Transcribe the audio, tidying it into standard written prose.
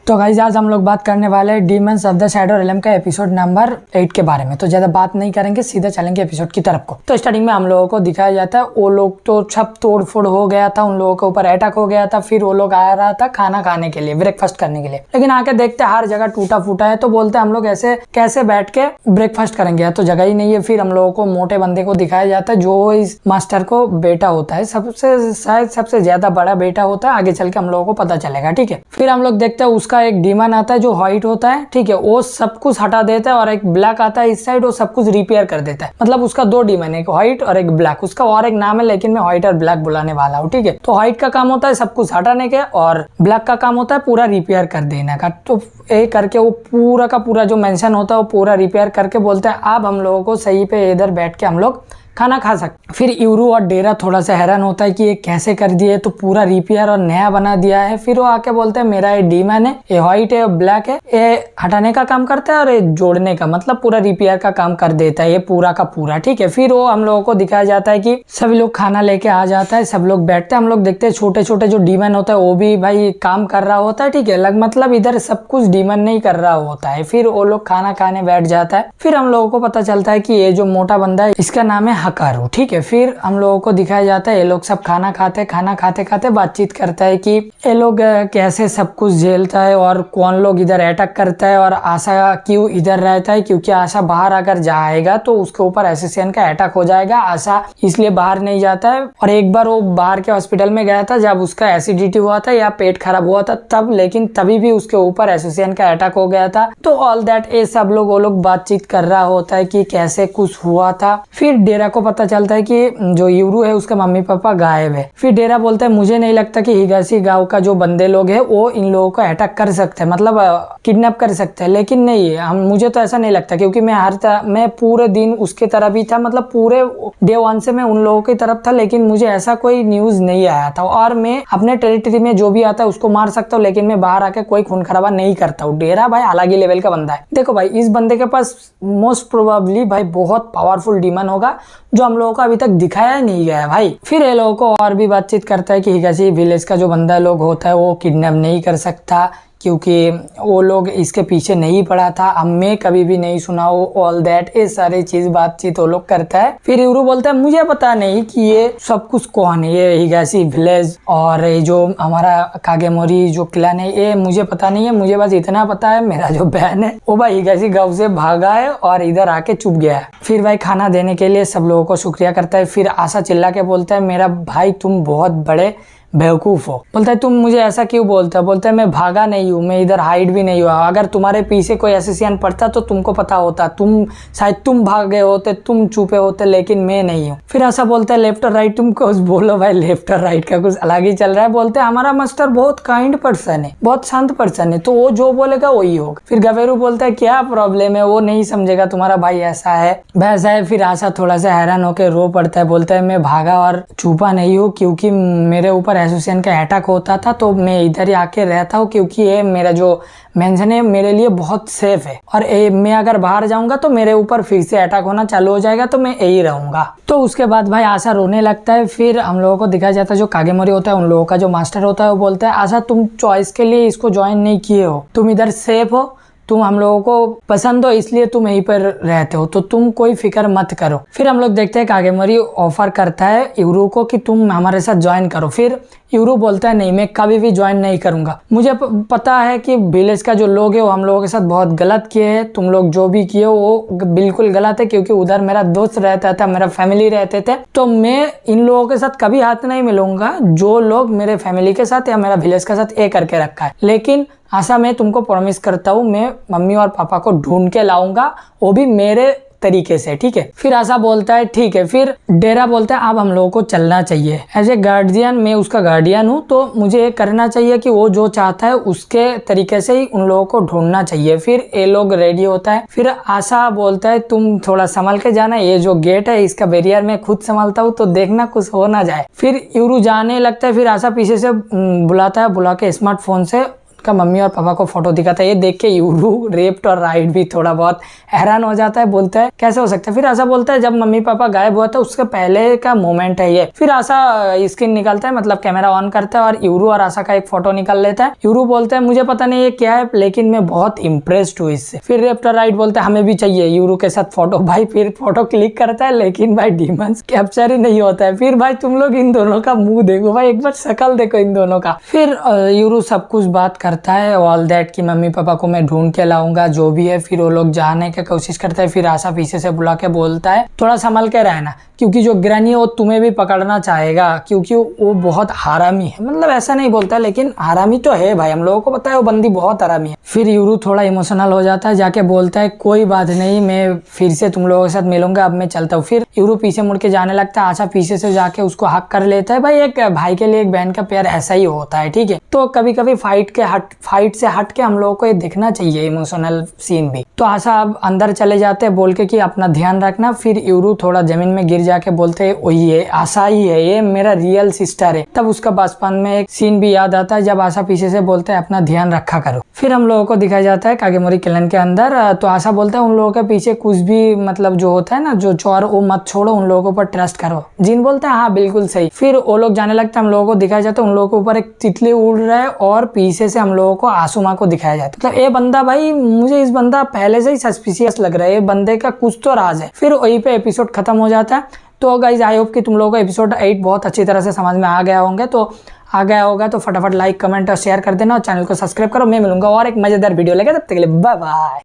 तो गाइस आज हम लोग बात करने वाले हैं डीमंस ऑफ द शैडो रेलम का एपिसोड नंबर 8 के बारे में। तो ज्यादा बात नहीं करेंगे, सीधा चलेंगे एपिसोड की तरफ को। तो स्टार्टिंग में हम लोगों को दिखाया जाता है वो लोग तो सब तोड़ फोड़ हो गया था, उन लोगों के ऊपर अटैक हो गया था। फिर वो लोग आ रहा था खाना खाने के लिए, ब्रेकफास्ट करने के लिए, लेकिन आके देखते हर जगह टूटा फूटा है। तो बोलते हम लोग ऐसे कैसे बैठ के ब्रेकफास्ट करेंगे, तो जगह ही नहीं है। फिर हम लोगों को मोटे बंदे को दिखाया जाता है जो इस मास्टर को बेटा होता है, सबसे शायद सबसे ज्यादा बड़ा बेटा होता है। आगे चल के हम लोगों को पता चलेगा, ठीक है। फिर हम लोग देखते हैं उसका एक डीमन आता है जो व्हाइट होता है, ठीक है। वो सब कुछ हटा देता है और एक ब्लैक आता है इस साइड, वो सब कुछ रिपेयर कर देता है। मतलब उसका दो डीमन है, एक व्हाइट और एक ब्लैक। उसका और एक नाम है लेकिन मैं व्हाइट और ब्लैक बुलाने वाला हूँ, ठीक है। तो व्हाइट का काम होता है सब कुछ हटाने के और ब्लैक का काम होता है पूरा रिपेयर कर देने का। तो ये करके वो पूरा का पूरा जो मेंशन होता है वो पूरा रिपेयर करके बोलते हैं अब हम लोगों को सही पे इधर बैठ के हम लोग खाना खा सकते। फिर यूरू और डेरा थोड़ा सा हैरान होता है कि ये कैसे कर दिए, तो पूरा रिपेयर और नया बना दिया है। फिर वो आके बोलते हैं मेरा ये डीमन है, ये व्हाइट है, ब्लैक है, ये हटाने का काम करता है और ये जोड़ने का, मतलब पूरा रिपेयर का काम कर देता है ये पूरा का पूरा, ठीक है। फिर वो हम लोगों को दिखाया जाता है कि सभी लोग खाना लेके आ जाता है, सब लोग बैठते हैं। हम लोग देखते हैं छोटे छोटे जो डीमन होता है वो भी भाई काम कर रहा होता है, ठीक है। मतलब इधर सब कुछ डीमन नहीं कर रहा होता है। फिर वो लोग खाना खाने बैठ जाता है। फिर हम लोगों को पता चलता है कि ये जो मोटा बंदा है इसका नाम है हकारू, ठीक है। फिर हम लोगों को दिखाया जाता है ये लोग सब खाना खाते खाते बातचीत करता है कि ये लोग कैसे सब कुछ झेलता है और कौन लोग इधर अटैक करता है और आशा क्यों इधर रहता है, क्योंकि आशा बाहर अगर जाएगा तो उसके ऊपर एसोसिएशन का अटैक हो जाएगा। आशा इसलिए बाहर नहीं जाता है। और एक बार वो बाहर के हॉस्पिटल में गया था जब उसका एसिडिटी हुआ था या पेट खराब हुआ था तब, लेकिन तभी भी उसके ऊपर एसोसिएशन का अटैक हो गया था। तो ऑल दैट ये सब लोग वो लोग बातचीत कर रहा होता है कि कैसे कुछ हुआ था। फिर डेरा को पता चलता है कि जो यूरू है उसका मम्मी पापा गायब है। फिर डेरा बोलता है मुझे नहीं लगता कि हिगासी गांव का जो बंदे लोग हैं वो इन लोगों को अटैक कर सकते हैं, मतलब किडनैप कर सकते हैं, लेकिन नहीं मुझे तो ऐसा नहीं लगता, क्योंकि मैं पूरे दिन उसके तरफ ही था, मतलब पूरे डे 1 से मैं उन लोगों की तरफ था, लेकिन मुझे ऐसा कोई न्यूज नहीं आया था। और मैं अपने टेरिटरी में जो भी आता है उसको मार सकता हूँ, लेकिन मैं बाहर आके कोई खून खराबा नहीं करता हूँ। डेरा भाई अलग ही लेवल का बंदा है। देखो भाई इस बंदे के पास मोस्ट प्रोबेबली भाई बहुत पावरफुल डीमन होगा जो हम लोगों को अभी तक दिखाया नहीं गया है भाई। फिर ये लोगों को और भी बातचीत करता है कि हिगासी विलेज का जो बंदा लोग होता है वो किडनैप नहीं कर सकता, क्योंकि वो लोग इसके पीछे नहीं पड़ा था, अब मैं कभी भी नहीं सुना वो ऑल दैट, ये सारी चीज बातचीत वो लोग करता है। फिर यूरू बोलता है मुझे पता नहीं कि ये सब कुछ कौन है, ये हिगासी विलेज और ये जो हमारा कागेमोरी जो क्लैन है ये मुझे पता नहीं है। मुझे बस इतना पता है मेरा जो बहन है वो भाई हिगासी गांव से भागा है और इधर आके चुप गया है। फिर भाई खाना देने के लिए सब लोगों को शुक्रिया करता है। फिर आशा चिल्ला के बोलता है मेरा भाई तुम बहुत बड़े बेवकूफ हो। बोलता है तुम मुझे ऐसा क्यों बोलता है? बोलता है मैं भागा नहीं हूँ, मैं इधर हाइड भी नहीं हुआ। अगर तुम्हारे पीछे कोई एसोसिएशन पड़ता तो तुमको पता होता, शायद तुम भाग गए होते, तुम छुपे होते, लेकिन मैं नहीं हूँ। फिर ऐसा बोलता है लेफ्ट और राइट तुम कुछ बोलो भाई, लेफ्ट और राइट का कुछ अलग ही चल रहा है। बोलते हैं हमारा मास्टर बहुत काइंड पर्सन है, बहुत शांत पर्सन है, तो वो जो बोलेगा वही होगा। फिर गवेरू बोलता है क्या प्रॉब्लम है, वो नहीं समझेगा तुम्हारा भाई ऐसा है वैसा है। फिर आशा थोड़ा सा हैरान होकर रो पड़ता है। बोलता है मैं भागा और छुपा नहीं हूँ, क्योंकि मेरे ऊपर एसोसिएशन का अटैक होता था तो मैं इधर ही आके रहता हूँ, क्योंकि ये मेरा जो मेंशन है मेरे लिए बहुत सेफ है और मैं अगर बाहर जाऊंगा तो मेरे ऊपर फिर से अटैक होना चालू हो जाएगा, तो मैं यही रहूंगा। तो उसके बाद भाई आशा रोने लगता है। फिर हम लोगों को दिखाया जाता है जो कागेमोरी होता है उन लोगों का जो मास्टर होता है वो बोलता है आशा तुम चॉइस के लिए इसको ज्वाइन नहीं किए हो, तुम इधर सेफ हो, तुम हम लोगों को पसंद हो इसलिए तुम यहीं पर रहते हो, तो तुम कोई फिक्र मत करो। फिर हम लोग देखते हैं कागेमोरी ऑफर करता है यूरू को कि तुम हमारे साथ ज्वाइन करो। फिर यूरू बोलता है नहीं मैं कभी भी ज्वाइन नहीं करूंगा, मुझे पता है कि विलेज का जो लोग है वो हम लोगों के साथ बहुत गलत किए हैं, तुम लोग जो भी किए वो बिल्कुल गलत है, क्योंकि उधर मेरा दोस्त रहता था, मेरा फैमिली रहते थे, तो मैं इन लोगों के साथ कभी हाथ नहीं मिलूंगा जो लोग मेरे फैमिली के साथ या मेरा विलेज के साथ ये करके रखा है। लेकिन आशा मैं तुमको प्रॉमिस करता हूँ मैं मम्मी और पापा को ढूंढ के लाऊंगा, वो भी मेरे तरीके से, ठीक है। फिर आशा बोलता है ठीक है। फिर डेरा बोलता है अब हम लोगों को चलना चाहिए, एज ए गार्जियन मैं उसका गार्डियन हूँ, तो मुझे ये करना चाहिए कि वो जो चाहता है उसके तरीके से ही उन लोगों को ढूंढना चाहिए। फिर ये लोग रेडी होता है। फिर आशा बोलता है तुम थोड़ा संभल के जाना, ये जो गेट है इसका बैरियर मैं खुद संभालता हूँ, तो देखना कुछ हो ना जाए। फिर यूरू जाने लगता है। फिर आशा पीछे से बुलाता है, बुला के स्मार्टफोन से का मम्मी और पापा को फोटो दिखाता है। ये देख के यूरू रेप्ड और राइट भी थोड़ा बहुत हैरान हो जाता है, बोलता है कैसे हो सकता है। फिर आशा बोलता है जब मम्मी पापा गायब हुआ था उसके पहले का मोमेंट है ये। फिर आशा स्क्रीन निकालता है, मतलब कैमरा ऑन करता है और यूरू और आशा का एक फोटो निकाल लेता है। यूरू बोलता है मुझे पता नहीं ये क्या है लेकिन मैं बहुत इम्प्रेस्ड हूँ इससे। फिर रेप्ड और राइट बोलता है हमें भी चाहिए यूरू के साथ फोटो। भाई फिर फोटो क्लिक करता है लेकिन भाई डीमंस कैप्चर ही नहीं होता है। फिर भाई तुम लोग इन दोनों का मुंह देखो भाई, एक बार शक्ल देखो इन दोनों का। फिर यूरू सब कुछ बात करता है ऑल दैट कि मम्मी पापा को मैं ढूंढ के लाऊंगा जो भी है। फिर वो लोग जाने की कोशिश करता है। फिर आशा पीछे से बुला के बोलता है थोड़ा संभल के रहना क्योंकि जो ग्रैनी है वो तुम्हें भी पकड़ना चाहेगा क्योंकि वो बहुत हरामी है। मतलब ऐसा नहीं बोलता लेकिन हरामी तो है भाई, हम लोगों को पता है वो बंदी बहुत हरामी है। फिर यूरू थोड़ा इमोशनल हो जाता है, जाके बोलता है कोई बात नहीं मैं फिर से तुम लोगों के साथ मिलूंगा, अब मैं चलता हूँ। फिर यूरू पीछे मुड़ के जाने लगता है। आशा पीछे से जाके उसको हक कर लेता है। भाई एक भाई के लिए एक बहन का प्यार ऐसा ही होता है, ठीक है। तो कभी कभी फाइट से हट के हम लोगों को ये देखना चाहिए इमोशनल सीन भी। तो आशा अब अंदर चले जाते हैं बोल के कि अपना ध्यान रखना। फिर यूरू थोड़ा जमीन में गिर जाके बोलते हैं वही है आशा ही है, ये मेरा रियल सिस्टर है। तब उसका बचपन में एक सीन भी याद आता है जब आशा पीछे से बोलते हैं अपना ध्यान रखा करो। फिर हम लोगों को दिखाया जाता है कागेमोरी क्लैन के अंदर। तो आशा बोलता है उन लोगों के पीछे कुछ भी मतलब जो होता है ना जो चोर वो मत छोड़ो, उन लोगों पर ट्रस्ट करो। जिन बोलता है हाँ बिल्कुल सही। फिर वो लोग जाने लगते हैं, हम लोगों को दिखाया जाता है उन लोगों के ऊपर एक तितली उड़ रहा है और पीछे से हम लोगों को आसुमा को दिखाया जाता है। मतलब ये बंदा भाई मुझे इस बंदा पहले से ही सस्पिशियस लग रहा है, ये बंदे का कुछ तो राज है। फिर वहीं पे एपिसोड खत्म हो जाता है। तो गाइज आई होप कि तुम लोगों को एपिसोड 8 बहुत अच्छी तरह से समझ में आ गया होगा तो फटाफट लाइक कमेंट और शेयर कर देना और चैनल को सब्सक्राइब करो। मैं मिलूंगा और एक मजेदार वीडियो लेकर, तब तक के लिए बाय बाय।